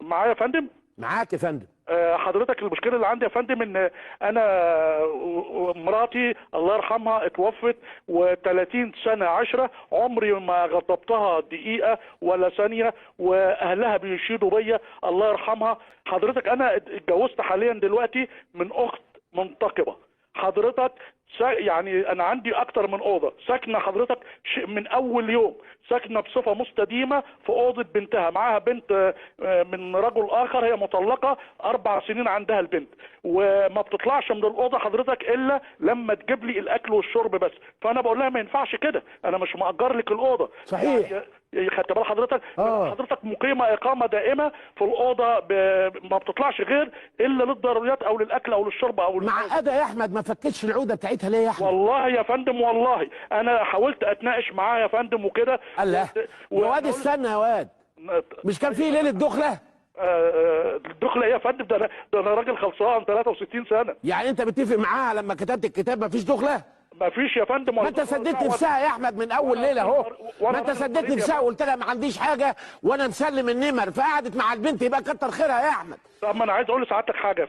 معايا يا فندم؟ معاك يا فندم. حضرتك المشكله اللي عندي يا فندم ان انا مراتي الله يرحمها اتوفت، و30 سنه عشره عمري ما غضبتها دقيقه ولا ثانيه، واهلها بيشيدوا بيا الله يرحمها. حضرتك انا اتجوزت حاليا دلوقتي من اخت منتقبه. حضرتك يعني انا عندي اكتر من اوضه ساكنه. حضرتك من اول يوم ساكنه بصفه مستديمه في اوضه بنتها، معاها بنت من رجل اخر، هي مطلقه 4 سنين عندها البنت، وما بتطلعش من الاوضه حضرتك الا لما تجيب لي الاكل والشرب بس. فانا بقول لها ما ينفعش كده، انا مش مأجر لك الاوضه. صحيح. يعني خدت بال حضرتك؟ حضرتك مقيمه اقامه دائمه في الاوضه، ما بتطلعش غير الا للضروريات او للاكل او للشرب او معقده يا احمد، ما فكتش العوده بتاعتها ليه يا احمد؟ والله يا فندم والله انا حاولت اتناقش معاه يا فندم وكده. الله يا واد استنى يا واد، مش كان في ليله دخله؟ الدخله ايه يا فندم؟ ده انا راجل خلصان 63 سنه. يعني انت متفق معاها لما كتبت الكتاب مفيش دخله؟ ما فيش يا فندم. ما انت سددت نفسها يا احمد من اول ليله اهو. ما انت سددت نفسها وقلت لها ما عنديش حاجه وانا مسلم النمر، فقعدت مع البنت، يبقى كتر خيرها يا احمد. طب ما انا عايز اقول لسعادتك حاجه يا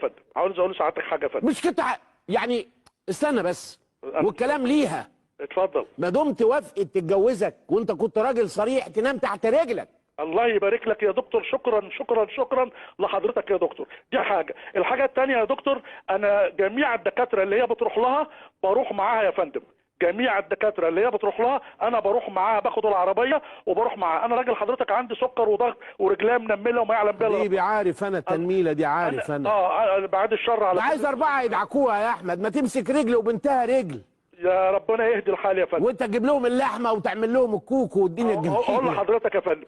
فندم، مش كده يعني. استنى بس، والكلام ليها. اتفضل. ما دمت وافقت تتجوزك وانت كنت راجل صريح تنام تحت رجلك. الله يبارك لك يا دكتور، شكرا شكرا شكرا لحضرتك يا دكتور. دي حاجه. الحاجه الثانيه يا دكتور، انا جميع الدكاتره اللي هي بتروح لها بروح معاها يا فندم. جميع الدكاتره اللي هي بتروح لها انا بروح معاها، باخد العربيه وبروح معاها. انا راجل حضرتك عندي سكر وضغط ورجليا منمله وما يعلم بها. حبيبي عارف انا التنميله دي، عارف انا. بعد الشر على عايز 4 يدعكوها يا احمد، ما تمسك رجل وبنتها رجل. يا ربنا يهدي الحال يا فندم. وانت تجيب لهم اللحمه وتعمل لهم الكوك والدنيا الجميله. اقول لحضرتك يا فندم،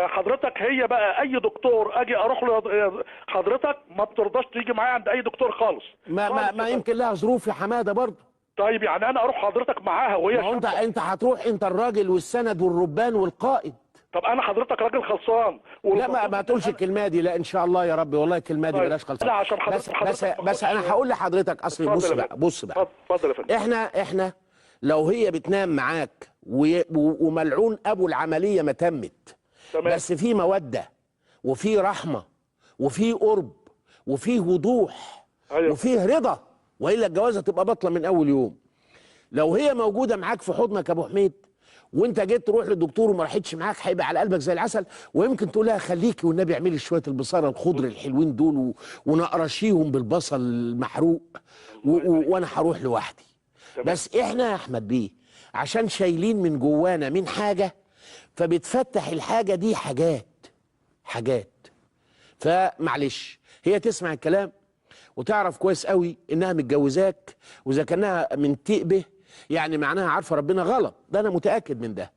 حضرتك هي بقى اي دكتور اجي اروح له حضرتك ما بترضاش تيجي معايا عند اي دكتور خالص. ما يمكن لها ظروف يا حماده برضه. طيب يعني انا اروح حضرتك معاها وهي ما انت هتروح، انت الراجل والسند والربان والقائد. طب انا حضرتك راجل خلصان. لا ما تقولش الكلمه دي، لا ان شاء الله يا رب، والله الكلمه دي بلاش خلصان. لا عشان حضرتك بس انا هقول لحضرتك اصل. بص بقى اتفضل يا فندم. احنا لو هي بتنام معاك وملعون ابو العمليه ما تمت، تمام. بس في موده وفي رحمه وفي قرب وفي وضوح. أيوة. وفيه رضا، والا الجوازه تبقى بطله من اول يوم. لو هي موجوده معاك في حضنك يا ابو حميد، وانت جيت تروح للدكتور وما راحتش معاك، هيبقى على قلبك زي العسل. ويمكن تقول لها خليكي والنبي اعملي شويه البصاره الخضر الحلوين دول ونقرشيهم بالبصل المحروق وانا هروح لوحدي. بس احنا يا احمد بيه عشان شايلين من جوانا من حاجه، فبتفتح الحاجه دي حاجات. فمعلش هي تسمع الكلام وتعرف كويس قوي انها متجوزاك، واذا كانها من تقبه يعني معناها عارفه ربنا غلط، ده انا متاكد من ده.